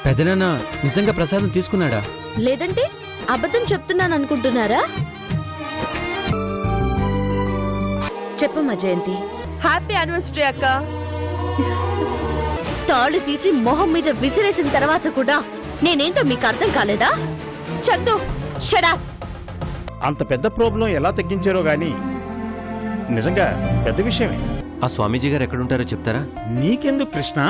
పెదనాన్న నిజంగా ప్రసాదం తీసుకున్నాడా? లేదంటే అబద్ధం చెప్తున్నాను అనుకుంటున్నారా? చెప్పమ్మా జయంతి. హ్యాపీ యానివర్సరీ అక్క. తాళి తీసి మొహం మీద విసిరేసిన తర్వాత కూడా నేనేంటో మీకు అర్థం కాలేదా? Chandu shut up. అంత పెద్ద ప్రాబ్లం ఎలా తగ్గించారో గాని నిజంగా పెద్ద విషయమే. ఆ స్వామీజీ గారు ఎక్కడుంటారో చెప్తారా? నీకెందుకు కృష్ణ?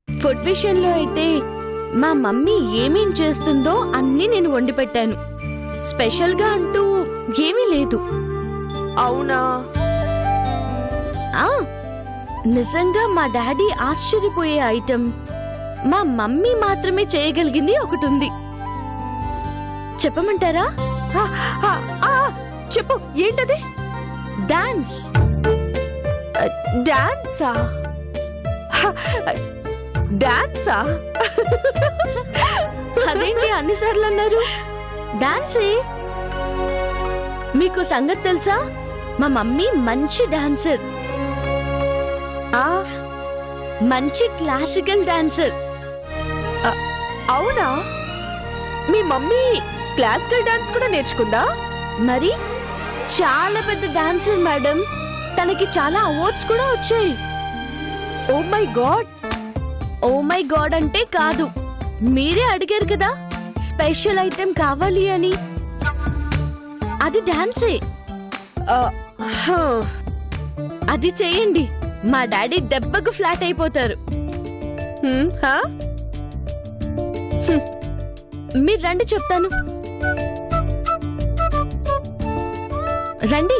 ఫుడ్ విషయంలో అయితే మా మమ్మీ ఏమేం చేస్తుందో అన్నీ నేను వండి పెట్టాను. స్పెషల్ గా అంటూ ఏమీ లేదు. అవునా? ఆ నిజంగా మా డాడీ ఆశ్చర్యపోయే ఐటెం మా మమ్మీ మాత్రమే చేయగలిగింది ఒకటి ఉంది. చెప్పమంటారా? ఆ, ఆ, ఆ, చెప్పు, ఏంటది? డాన్స్. డాన్సా? డాన్సా? అదేంటి అన్నిసార్లు అన్నారు? డాన్సే. మీకు సంగతి తెలుసా? మా మమ్మీ మంచి డాన్సర్, మంచి క్లాసికల్ డాన్సర్. అవునా? మీ మమ్మీ క్లాసికల్ డాన్స్ కూడా నేర్చుకుందా? మరి చాలా పెద్ద డాన్సర్ మేడం. తనకి చాలా అవార్డ్స్ కూడా వచ్చాయి. Oh my God. Oh my God అంటే కాదు, మీరే అడిగారు కదా స్పెషల్ ఐటెం కావాలి అని. అది డాన్సే. అది చేయండి, మా డాడీ దెబ్బకు ఫ్లాట్ అయిపోతారు. మీరు రండి చెప్తాను. రండి.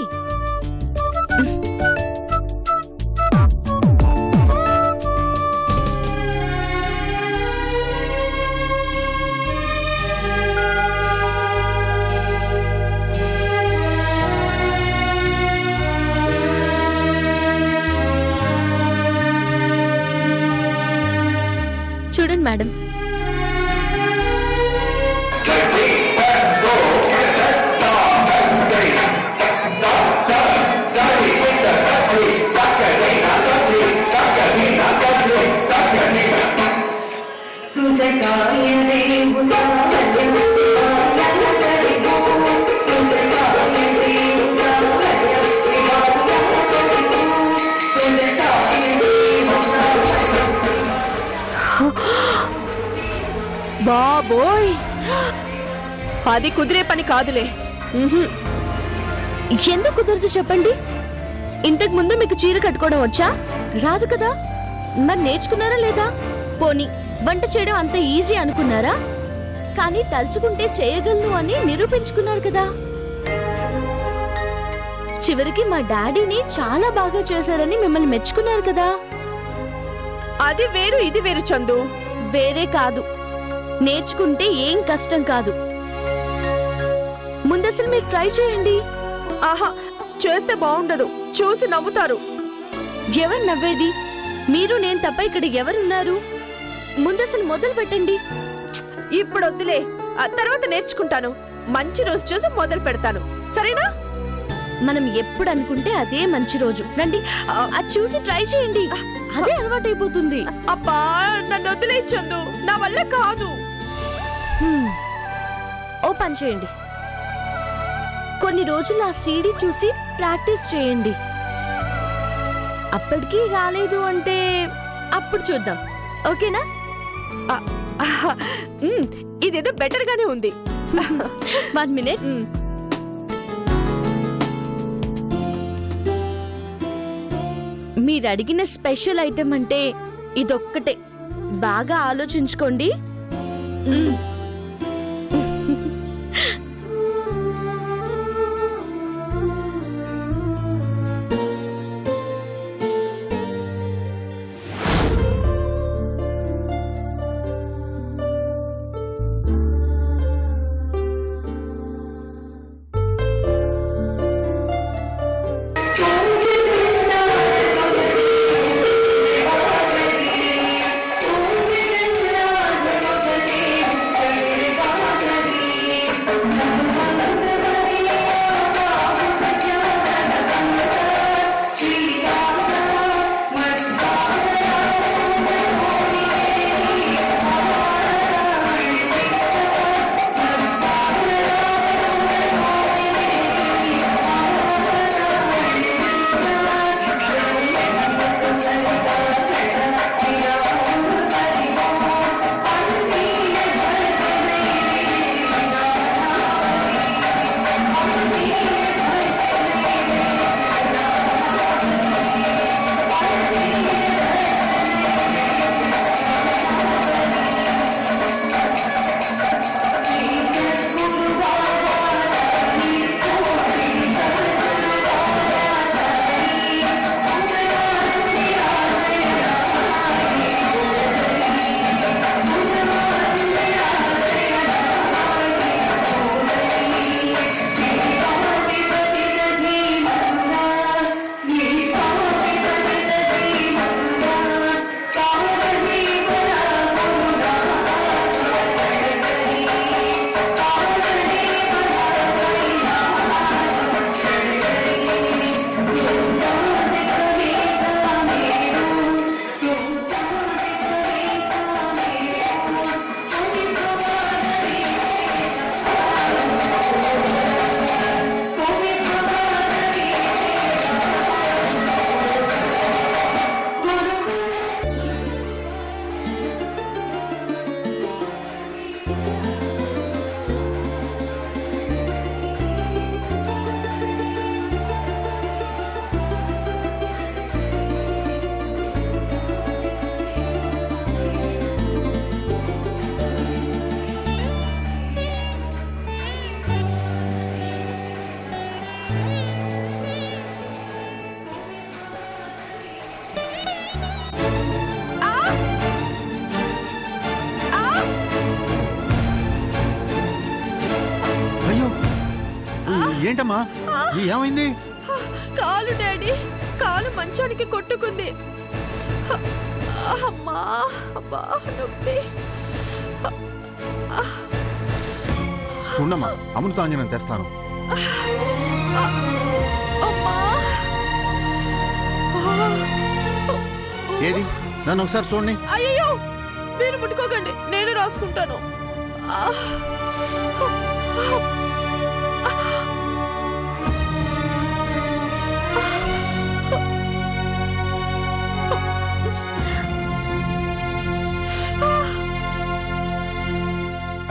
చూడండి మేడం. బాబోయ్, అది కుదిరే పని కాదులే. ఎందుకు కుదరదు చెప్పండి? ఇంతకు ముందు మీకు చీర కట్టుకోవడం వచ్చా? రాదు కదా. మరి నేర్చుకున్నారా లేదా? పోనీ వంట చేయడం అంత ఈజీ అనుకున్నారా? కానీ తలుచుకుంటే చేయగలను అని నిరూపించుకున్నారు కదా. చివరికి మా డాడీని చాలా బాగా చేశారని మిమ్మల్ని మెచ్చుకున్నారు కదా. అది వేరు, ఇది వేరు చందు. వేరే కాదు, నేర్చుకుంటే ఏం కష్టం కాదు. ముందసలు మీరు ట్రై చేయండి. ఆహా, చేస్తే బాగుండదు, చూసి నవ్వుతారు. ఎవరు నవ్వేది? మీరు నేను తప్ప ఇక్కడ ఎవరున్నారు? ముందసలు మొదలు పెట్టండి. ఇప్పుడు వద్దులే, తర్వాత నేర్చుకుంటాను. మంచి రోజు చూసి మొదలు పెడతాను, సరేనా? మనం ఎప్పుడు అనుకుంటే అదే మంచి రోజు. రండి, అది చూసి ట్రై చేయండి. అదే అలవాటైపోతుంది. అబ్బా, నన్ను వదిలే చందు, నా వల్ల కాదు. ఓ పని చేయండి, కొన్ని రోజులు ఆ సీడీ చూసి ప్రాక్టీస్ చేయండి. అప్పటికీ రాలేదు అంటే అప్పుడు చూద్దాం, ఓకేనా? ఇదేదో బెటర్ గానే ఉంది. 1 మినిట్. మీరు అడిగిన స్పెషల్ ఐటెం అంటే ఇదొక్కటే. బాగా ఆలోచించుకోండి. ఏంటమ్మా ఏమైంది? కాలు డాడీ, కాలు మంచానికి కొట్టుకుంది. అమ్మా అబ్బా నొప్పి. ఉండమ్మా, అమృతాంజనం తెస్తాను. అమ్మా ఏది నన్ను ఒకసారి చూడండి. అయ్యో మీరు ముట్టుకోకండి, నేను రాసుకుంటాను.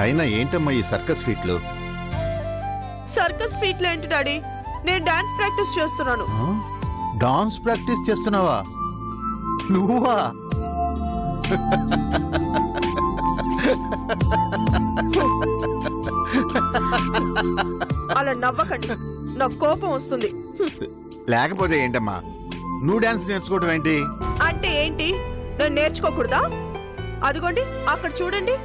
అయినా ఏంటమ్మా ఈ సర్కస్ ఫీట్లు? సర్కస్ ఫీట్లు ఏంటి డాడీ? నేను డాన్స్ ప్రాక్టీస్ చేస్తున్నాను. డాన్స్ ప్రాక్టీస్ చేస్తున్నావా? నువ్వా? అలా నవ్వకండి, నాకు కోపం వస్తుంది. లేకపోతే ఏంటమ్మా, నువ్వు డాన్స్ నేర్చుకోవడం ఏంటి? అంటే ఏంటి, నేను నేర్చుకోకూడదా? అదిగోండి అక్కడ చూడండి,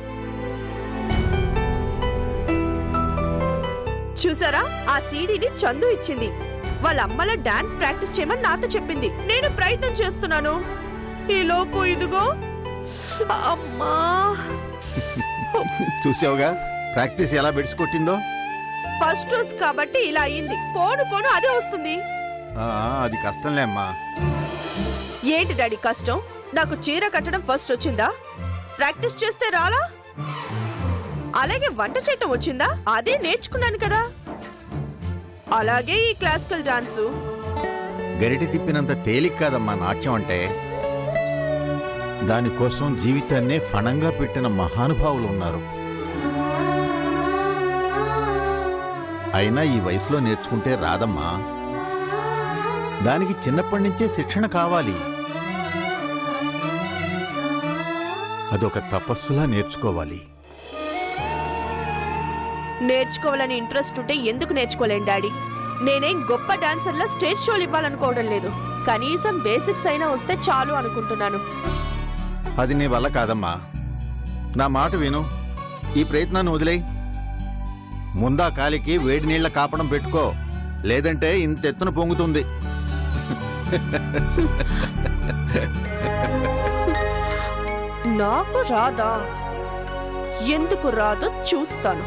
చూసారా? ఆ సీడీని చందు ఇచ్చింది. వాళ్ళ అమ్మల డాన్స్ ప్రాక్టీస్ చేయమని నాతో చెప్పింది. నేను ప్రయత్నం చేస్తున్నాను. ఈ లోపు ఇదిగో అమ్మా. చూసావుగా ప్రాక్టీస్ ఎలా బెడిసికొట్టిందో. ఫస్ట్ రోజు కాబట్టి ఇలా అయింది. పోను పోను అదే వస్తుంది. అది కష్టంలే అమ్మా. ఏంటి డాడీ కష్టం? నాకు చీర కట్టడం ఫస్ట్ వచ్చిందా? ప్రాక్టీస్ చేస్తే రాలా? అలాగే వంట చేయటం వచ్చిందా? అదే నేర్చుకున్నాను కదా. అలాగే ఈ క్లాసికల్ డాన్సు. గరిటె తిప్పినంత తేలిక కాదమ్మా నాట్యం అంటే. దానికోసం జీవితాన్నే ఫణంగా పెట్టిన మహానుభావులు ఉన్నారు. అయినా ఈ వయసులో నేర్చుకుంటే రాదమ్మా. దానికి చిన్నప్పటి నుంచే శిక్షణ కావాలి. అదొక తపస్సులా నేర్చుకోవాలి. నేర్చుకోవాలని ఇంట్రెస్ట్ ఉంటే ఎందుకు నేర్చుకోలేను డాడీ? నేనేం గొప్ప డాన్సర్లా స్టేజ్ షోలు ఇవ్వాలనుకోవడం లేదు. కనీసం బేసిక్స్ అయినా వస్తే చాలు అనుకుంటున్నాను. అది నీ వల్ల కాదమ్మా. నా మాట విను, ఈ ప్రయత్నాన్ని వదిలేయ్. ముందా కాలికి వేడి నీళ్ల కాపడం పెట్టుకో, లేదంటే ఇంత ఎత్తున పొంగుతుంది. నాకు రాదా? ఎందుకు రాదో చూస్తాను.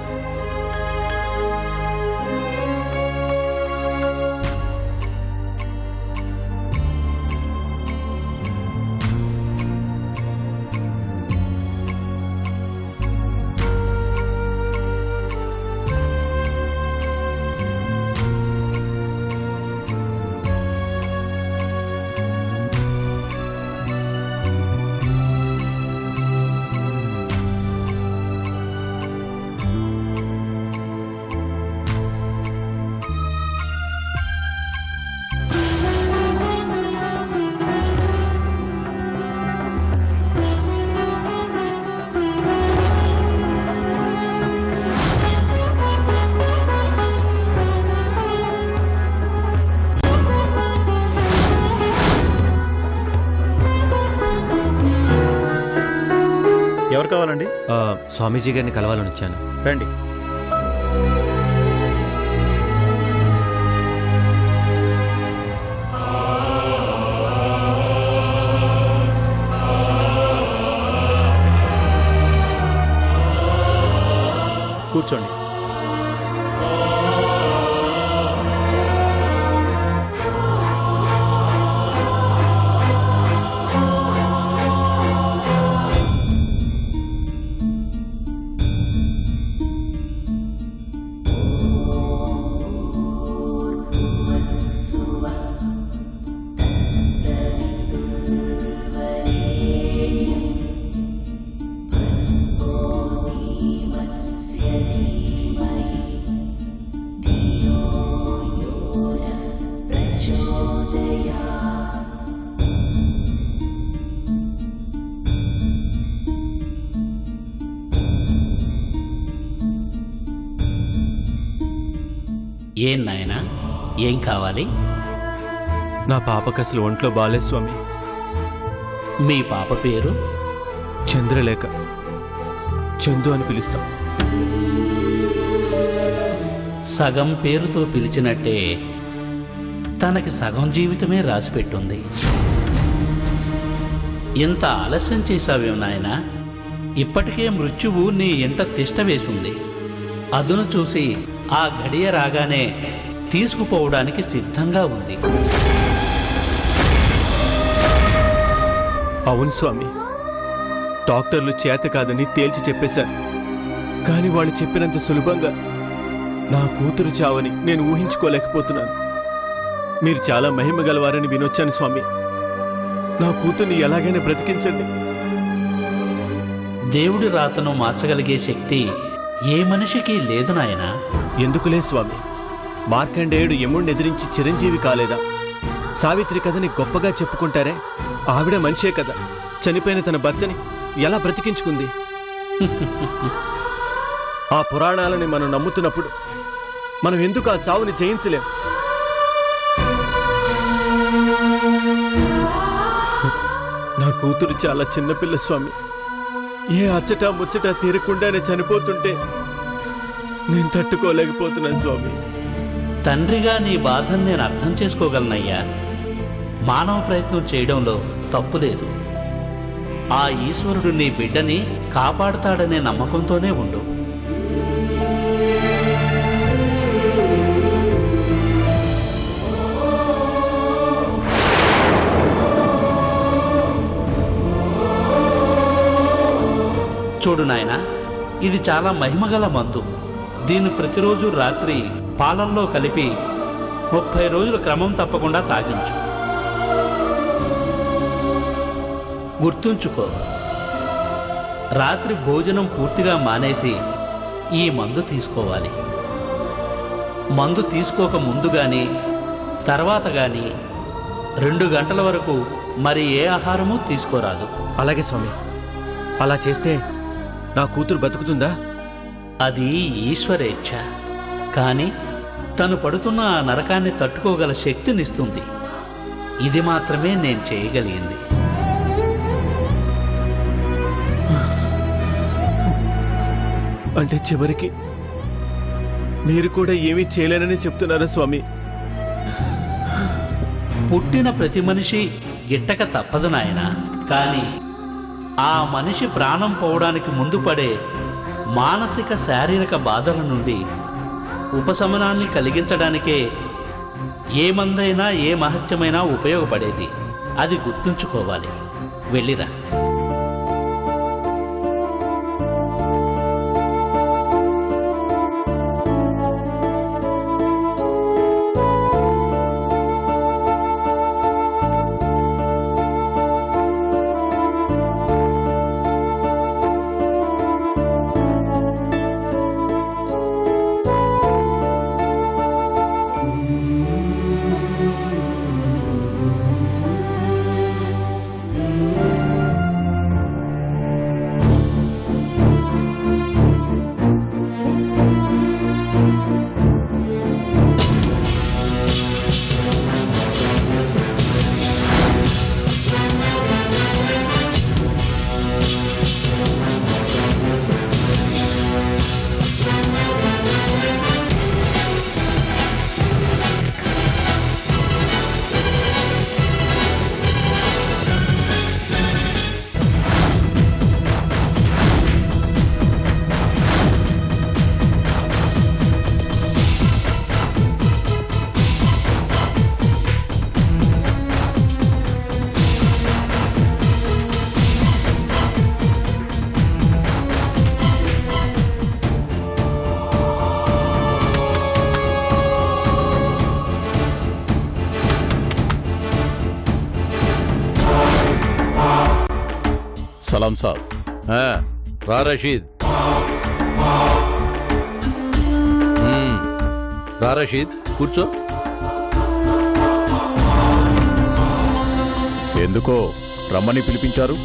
ఎవరు కావాలండి? స్వామీజీ గారిని కలవాలని వచ్చాను. రండి. కూర్చోండి. ఏం నాయనా, ఏం కావాలి? నా పాపకు అసలు ఒంట్లో బాలేదు స్వామి. మీ పాప పేరు? చంద్రలేఖ. చందు అని పిలుస్తాం. సగం పేరుతో పిలిచినట్టే తనకి సగం జీవితమే రాసిపెట్టుంది. ఇంత ఆలస్యం చేశావేం నాయనా? ఇప్పటికే మృత్యువు నీ ఇంట తిష్ట వేసింది. అదును చూసి ఆ గడియ రాగానే తీసుకుపోవడానికి సిద్ధంగా ఉంది. అవును స్వామి, డాక్టర్లు చేత కాదని తేల్చి చెప్పేశారు. కానీ వాళ్ళు చెప్పినంత సులభంగా నా కూతురు చావని నేను ఊహించుకోలేకపోతున్నాను. మీరు చాలా మహిమ గలవారని వినొచ్చాను స్వామి. నా కూతుర్ని ఎలాగైనా బ్రతికించండి. దేవుడి రాతను మార్చగలిగే శక్తి ఏ మనిషికి లేదు నాయనా. ఎందుకులే స్వామి, మార్కండేయుడు యముణ్ణి ఎదిరించి చిరంజీవి కాలేదా? సావిత్రి కథని గొప్పగా చెప్పుకుంటారే, ఆవిడ మనిషే కదా. చనిపోయిన తన భర్తని ఎలా బ్రతికించుకుంది? ఆ పురాణాలని మనం నమ్ముతున్నప్పుడు మనం ఎందుకు ఆ చావుని జయించలేం? నా కూతురు చాలా చిన్నపిల్ల స్వామి. ఏ అచ్చట ముచ్చట తీరకుండానే చనిపోతుంటే నేను తట్టుకోలేకపోతున్నాను స్వామి. తండ్రిగా నీ బాధను నేను అర్థం చేసుకోగలనయ్యా. మానవ ప్రయత్నం చేయడంలో తప్పు లేదు. ఆ ఈశ్వరుడు నీ బిడ్డని కాపాడుతాడనే నమ్మకంతోనే ఉండు. చూడు నాయనా, ఇది చాలా మహిమగల మందు. దీన్ని ప్రతిరోజు రాత్రి పాలల్లో కలిపి 30 రోజులు క్రమం తప్పకుండా తాగించు. గుర్తుంచుకో, రాత్రి భోజనం పూర్తిగా మానేసి ఈ మందు తీసుకోవాలి. మందు తీసుకోక ముందు గాని తర్వాత గాని 2 గంటల వరకు మరి ఏ ఆహారము తీసుకోరాదు. అలాగే స్వామి, అలా చేస్తే నా కూతురు బతుకుతుందా? అది ఈశ్వరేచ్ఛ. కానీ తను పడుతున్న ఆ నరకాన్ని తట్టుకోగల శక్తినిస్తుంది. ఇది మాత్రమే నేను చేయగలిగింది. అంటే చివరికి మీరు కూడా ఏమీ చేయలేనని చెప్తున్నారా స్వామి? పుట్టిన ప్రతి మనిషి గిట్టక తప్పదు నాయనా. కానీ ఆ మనిషి ప్రాణం పోవడానికి ముందు పడే మానసిక శారీరక బాధల నుండి ఉపశమనాన్ని కలిగించడానికే ఏ మందైనా ఏ మహత్యమైనా ఉపయోగపడేది. అది గుర్తుంచుకోవాలి. వెళ్ళిరా. సలాం సాబ్. రా రషీద్. రా రషీద్, కూర్చో. ఎందుకో రమ్మని పిలిపించారు?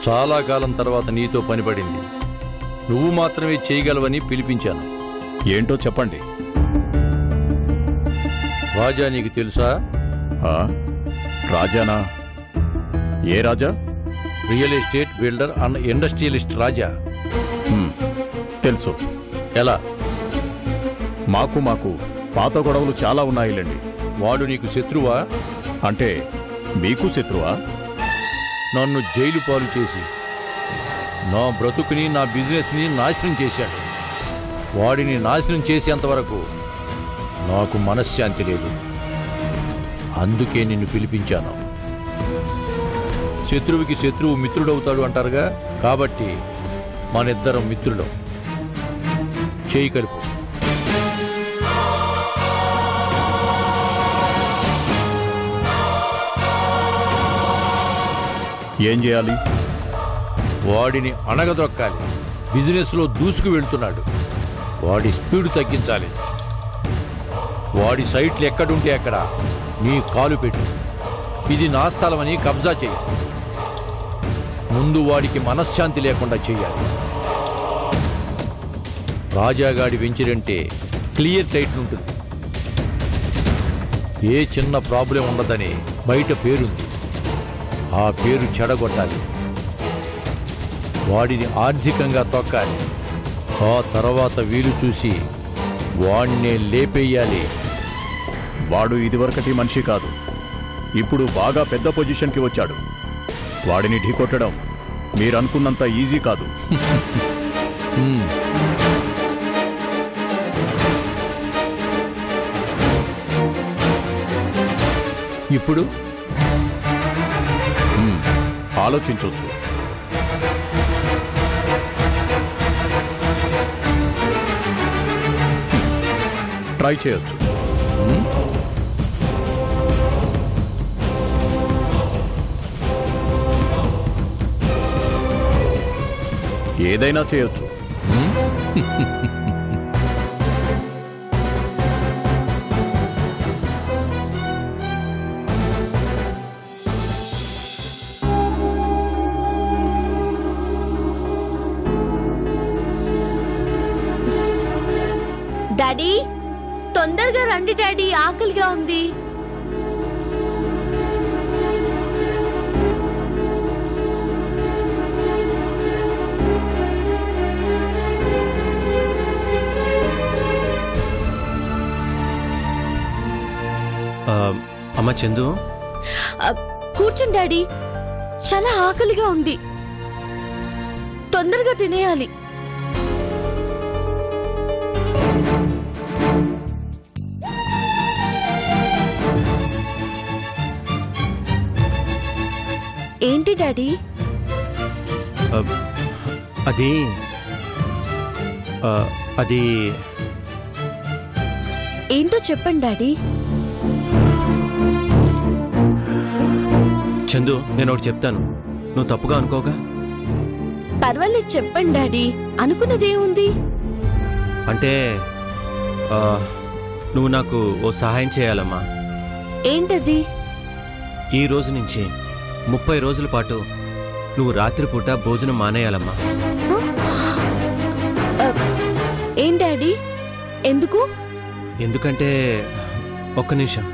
చాలా కాలం తర్వాత నీతో పని పడింది. నువ్వు మాత్రమే చేయగలవని పిలిపించాను. ఏంటో చెప్పండి. రాజా నీకు తెలుసా? ఆ? రాజానా? ఏ Raja? Real estate builder and industrialist Raja. తెలుసు. ఎలా? మాకు పాత గొడవలు చాలా ఉన్నాయిలేండి. వాడు నీకు శత్రువా? అంటే మీకు శత్రువా? నన్ను జైలు పాలు చేసి నా బ్రతుకుని నా బిజినెస్ని నాశనం చేశాడు. వాడిని నాశనం చేసేంతవరకు నాకు మనశ్శాంతి లేదు. అందుకే నిన్ను పిలిపించాను. శత్రువుకి శత్రువు మిత్రుడవుతాడు అంటారుగా, కాబట్టి మనిద్దరం మిత్రులం. చేయి కలుపు. ఏం చేయాలి? వాడిని అణగదొక్కాలి. బిజినెస్లో దూసుకు వెళ్తున్నాడు. వాడి స్పీడ్ తగ్గించాలి. వాడి సైట్లు ఎక్కడుంటే అక్కడ నీ కాలు పెట్టు. ఇది నా స్థలమని కబ్జా చెయ్యి. ముందు వాడికి మనశ్శాంతి లేకుండా చెయ్యాలి. రాజాగాడి వెంచరంటే క్లియర్ టైటిల్ ఉంటుంది. ఏ చిన్న ప్రాబ్లం ఉండదని బయట పేరుంది. ఆ పేరు చెడగొట్టాలి. వాడిని ఆర్థికంగా తొక్కాలి. ఆ తర్వాత వీలు చూసి వాణ్ణే లేపేయాలి. వాడు ఇదివరకటి మనిషి కాదు. ఇప్పుడు బాగా పెద్ద పొజిషన్కి వచ్చాడు. వాడిని ఢీకొట్టడం మీరనుకున్నంత ఈజీ కాదు. ఇప్పుడు ఆలోచించవచ్చు. ట్రై చేయొచ్చు. ఏదైనా చేయొచ్చు. డాడీ, తొందరగా రండి డాడీ, ఆకలిగా ఉంది. అమ్మ చందు, కూర్చోండి డాడీ, చాలా ఆకలిగా ఉంది. తొందరగా తినేయాలి. ఏంటి డాడీ? అది అది ఏంటో చెప్పండి డాడీ. చందు, నేను ఒకటి చెప్తాను, నువ్వు తప్పుగా అనుకోగా. పర్వాలేదు చెప్పండి డాడీ, అనుకున్నదేముంది? అంటే నువ్వు నాకు ఓ సహాయం చేయాలమ్మా. ఏంటది? ఈ రోజు నుంచి 30 రోజుల పాటు నువ్వు రాత్రిపూట భోజనం మానేయాలమ్మా. ఏం డాడీ, ఎందుకు? ఎందుకంటే ఒక్క నిమిషం.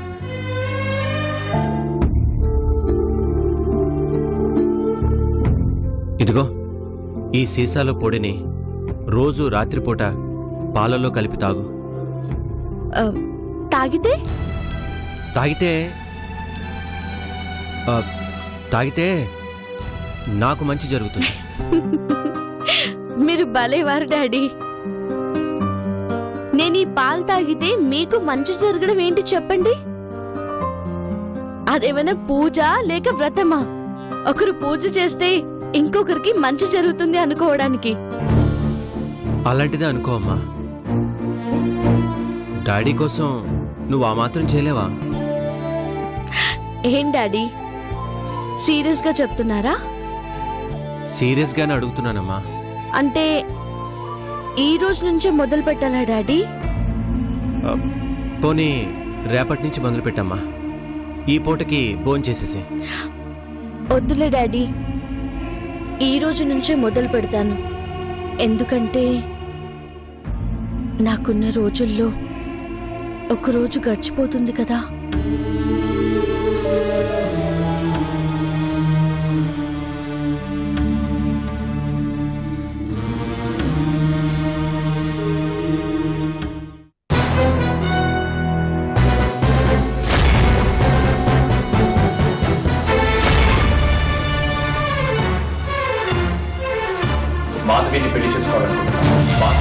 ఇదిగో ఈ సీసాలో పొడిని రోజు రాత్రిపూట పాలల్లో కలిపి తాగు. తాగితే? తాగితే తాగితే నాకు మంచి జరుగుతుంది. మీరు భలేవారు డాడీ. నేను ఈ పాలు తాగితే మీకు మంచి జరగడం ఏంటి చెప్పండి? అదేమైనా పూజ లేక వ్రతమా? ఒకరు పూజ చేస్తే ఇంకొకరికి మంచి జరుగుతుంది అనుకోవడానికి. అలాంటిదే అనుకో అమ్మా. డాడీ కోసం నువ్వు ఆ మాత్రం చేయలేవా? ఏం డాడీ, సీరియస్ గా చెప్తున్నారా? సీరియస్ గానే అడుగుతున్నానమ్మా. అంటే ఈ రోజు నుంచే మొదలు పెట్టాలా డాడీ? పోనీ రేపటి నుంచి మొదలు పెట్టమ్మా. ఈ పూటకి భోంచేసేసి. వద్దులే డాడీ, ఈ రోజు నుంచే మొదలు పెడతాను. ఎందుకంటే నాకున్న రోజుల్లో ఒక రోజు గడిచిపోతుంది కదా. మాధవిని పెళ్లి చేసుకోవాలనుకుంటున్నాను.